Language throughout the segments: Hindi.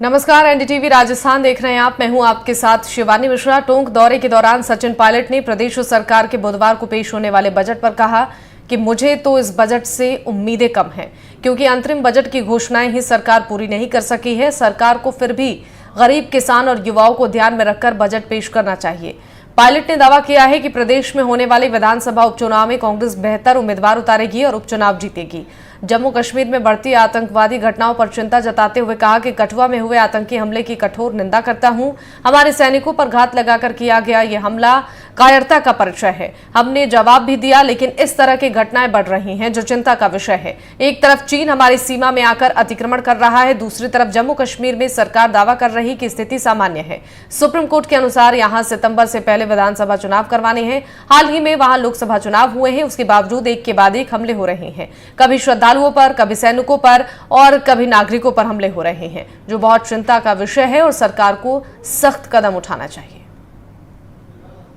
नमस्कार, एनडीटीवी राजस्थान देख रहे हैं आप। मैं हूं आपके साथ शिवानी मिश्रा। टोंक दौरे के दौरान सचिन पायलट ने प्रदेश सरकार के बुधवार को पेश होने वाले बजट पर कहा कि मुझे तो इस बजट से उम्मीदें कम हैं, क्योंकि अंतरिम बजट की घोषणाएं ही सरकार पूरी नहीं कर सकी है। सरकार को फिर भी गरीब, किसान और युवाओं को ध्यान में रखकर बजट पेश करना चाहिए। पायलट ने दावा किया है कि प्रदेश में होने वाले विधानसभा उपचुनाव में कांग्रेस बेहतर उम्मीदवार उतारेगी और उपचुनाव जीतेगी। जम्मू कश्मीर में बढ़ती आतंकवादी घटनाओं पर चिंता जताते हुए कहा कि कठुआ में हुए आतंकी हमले की कठोर निंदा करता हूं। हमारे सैनिकों पर घात लगाकर किया गया यह हमला कायरता का परिचय है। हमने जवाब भी दिया, लेकिन इस तरह की घटनाएं बढ़ रही हैं, जो चिंता का विषय है। एक तरफ चीन हमारी सीमा में आकर अतिक्रमण कर रहा है, दूसरी तरफ जम्मू कश्मीर में सरकार दावा कर रही कि स्थिति सामान्य है। सुप्रीम कोर्ट के अनुसार यहां सितंबर से पहले विधानसभा चुनाव करवाने हैं। हाल ही में वहां लोकसभा चुनाव हुए हैं, उसके बावजूद एक के बाद एक हमले हो रहे हैं। कभी श्रद्धालुओं पर, कभी सैनिकों पर और कभी नागरिकों पर हमले हो रहे हैं, जो बहुत चिंता का विषय है और सरकार को सख्त कदम उठाना चाहिए।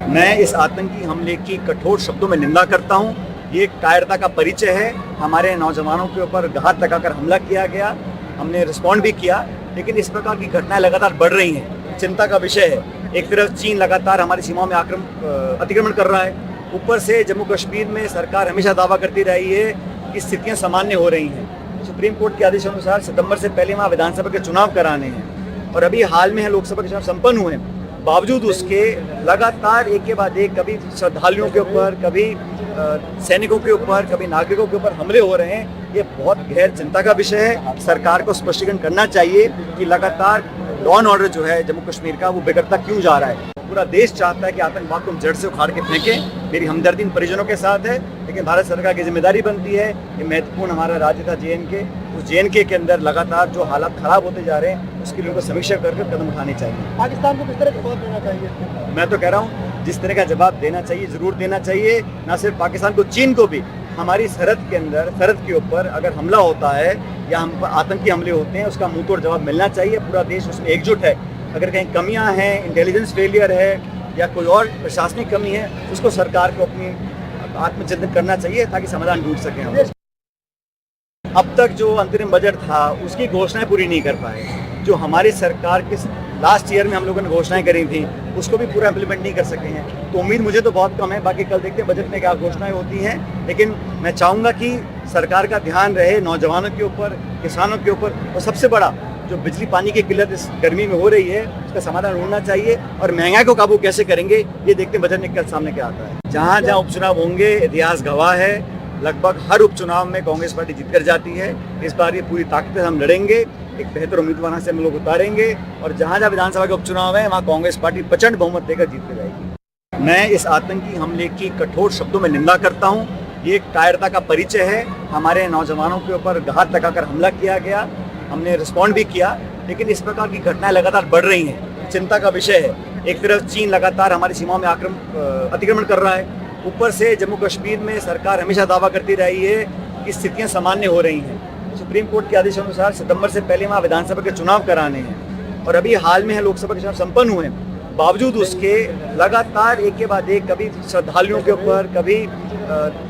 मैं इस आतंकी हमले की कठोर शब्दों में निंदा करता हूं। ये कायरता का परिचय है। हमारे नौजवानों के ऊपर घात लगाकर हमला किया गया, हमने रिस्पॉन्ड भी किया, लेकिन इस प्रकार की घटनाएं लगातार बढ़ रही हैं, चिंता का विषय है। एक तरफ चीन लगातार हमारी सीमाओं में अतिक्रमण कर रहा है, ऊपर से जम्मू कश्मीर में सरकार हमेशा दावा करती रही है कि स्थितियां सामान्य हो रही हैं। सुप्रीम कोर्ट के आदेशानुसार सितंबर से पहले वहाँ विधानसभा के चुनाव कराने हैं और अभी हाल में लोकसभा के चुनाव संपन्न हुए हैं। बावजूद उसके लगातार एक के बाद एक, कभी श्रद्धालुओं के ऊपर, कभी सैनिकों के ऊपर, कभी नागरिकों के ऊपर हमले हो रहे हैं। ये बहुत गहर चिंता का विषय है। सरकार को स्पष्टीकरण करना चाहिए कि लगातार लॉ एंड ऑर्डर जो है जम्मू कश्मीर का, वो बिगड़ता क्यों जा रहा है। पूरा देश चाहता है कि आतंकवाद को हम जड़ से उखाड़ के फेंकें। मेरी हमदर्दी इन परिजनों के साथ है, लेकिन भारत सरकार की जिम्मेदारी बनती है। ये महत्वपूर्ण हमारा राज्य था JNK, उस JNK के अंदर लगातार जो हालात खराब होते जा रहे हैं, उसके लिए उनको समीक्षा करके कदम उठाने चाहिए। पाकिस्तान को किस तरह का जवाब देना चाहिए? मैं तो कह रहा हूँ जिस तरह का जवाब देना चाहिए जरूर देना चाहिए। ना सिर्फ पाकिस्तान को, चीन को भी। हमारी सरहद के अंदर, सरहद के ऊपर अगर हमला होता है या हम पर आतंकी हमले होते हैं, उसका मुंह तोड़ जवाब मिलना चाहिए। पूरा देश उसमें एकजुट है। अगर कहीं कमियां हैं, इंटेलिजेंस फेलियर है या कोई और प्रशासनिक कमी है, उसको सरकार को अपनी आत्मचिंतन करना चाहिए ताकि समाधान ढूंढ सकें हम। अब तक जो अंतरिम बजट था उसकी घोषणाएं पूरी नहीं कर पाए। जो हमारी सरकार के लास्ट ईयर में हम लोगों ने घोषणाएं करी थी, उसको भी पूरा इम्प्लीमेंट नहीं कर सके हैं। तो उम्मीद मुझे तो बहुत कम है। बाकी कल देखते हैं बजट में क्या घोषणाएं होती हैं, लेकिन मैं चाहूँगा कि सरकार का ध्यान रहे नौजवानों के ऊपर, किसानों के ऊपर, और सबसे बड़ा जो बिजली पानी की किल्लत इस गर्मी में हो रही है, उसका समाधान ढूंढना चाहिए। और महंगाई को काबू कैसे करेंगे, ये देखते हैं बजट निकल सामने क्या आता है। जहाँ जहाँ उपचुनाव होंगे, इतिहास गवाह है, लगभग हर उपचुनाव में कांग्रेस पार्टी जीत कर जाती है। इस बार ये पूरी ताकत से हम लड़ेंगे, एक बेहतर उम्मीदवार से हम लोग उतारेंगे और जहाँ जहाँ विधानसभा के उपचुनाव है, वहाँ कांग्रेस पार्टी प्रचंड बहुमत देकर जीत कर जाएगी। मैं इस आतंकी हमले की कठोर शब्दों में निंदा करता हूँ। ये कायरता का परिचय है। हमारे नौजवानों के ऊपर घात लगाकर हमला किया गया, हमने रिस्पॉन्ड भी किया, लेकिन इस प्रकार की घटनाएं लगातार बढ़ रही हैं, चिंता का विषय है। एक तरफ चीन लगातार हमारी सीमाओं में अतिक्रमण कर रहा है, ऊपर से जम्मू कश्मीर में सरकार हमेशा दावा करती रही है कि स्थितियां सामान्य हो रही हैं। सुप्रीम कोर्ट के आदेशानुसार सितंबर से पहले वहाँ विधानसभा के चुनाव कराने हैं और अभी हाल में लोकसभा के चुनाव संपन्न हुए हैं। बावजूद उसके लगातार एक के बाद एक, कभी श्रद्धालुओं के ऊपर, कभी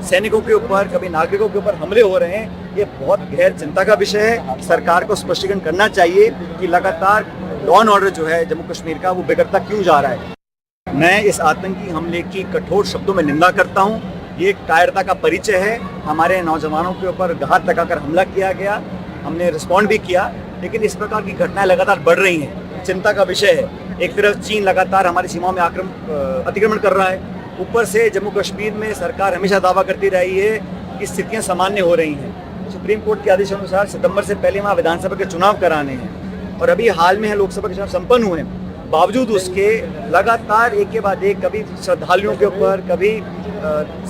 सैनिकों के ऊपर, कभी नागरिकों के ऊपर हमले हो रहे हैं। ये बहुत गहर चिंता का विषय है। सरकार को स्पष्टीकरण करना चाहिए कि लगातार लॉ एंड ऑर्डर जो है जम्मू कश्मीर का, वो बिगड़ता क्यों जा रहा है। मैं इस आतंकी हमले की कठोर शब्दों में निंदा करता हूँ। ये कायरता का परिचय है। हमारे नौजवानों के ऊपर घात लगाकर हमला किया गया, हमने रिस्पॉन्ड भी किया, लेकिन इस प्रकार की घटनाएं लगातार बढ़ रही हैं, चिंता का विषय है। एक तरफ चीन लगातार हमारी सीमाओं में अतिक्रमण कर रहा है, ऊपर से जम्मू कश्मीर में सरकार हमेशा दावा करती रही है कि स्थितियां सामान्य हो रही हैं। सुप्रीम कोर्ट के आदेशानुसार सितंबर से पहले वहाँ विधानसभा के चुनाव कराने हैं और अभी हाल में लोकसभा के चुनाव संपन्न हुए हैं। बावजूद उसके लगातार एक के बाद एक, कभी श्रद्धालुओं के ऊपर, कभी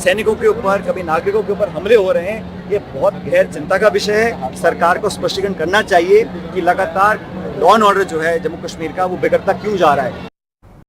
सैनिकों के ऊपर, कभी नागरिकों के ऊपर हमले हो रहे हैं। ये बहुत गहर चिंता का विषय है। सरकार को स्पष्टीकरण करना चाहिए कि लगातार लॉ एंड ऑर्डर जो है जम्मू कश्मीर का, वो बिगड़ता क्यों जा रहा है।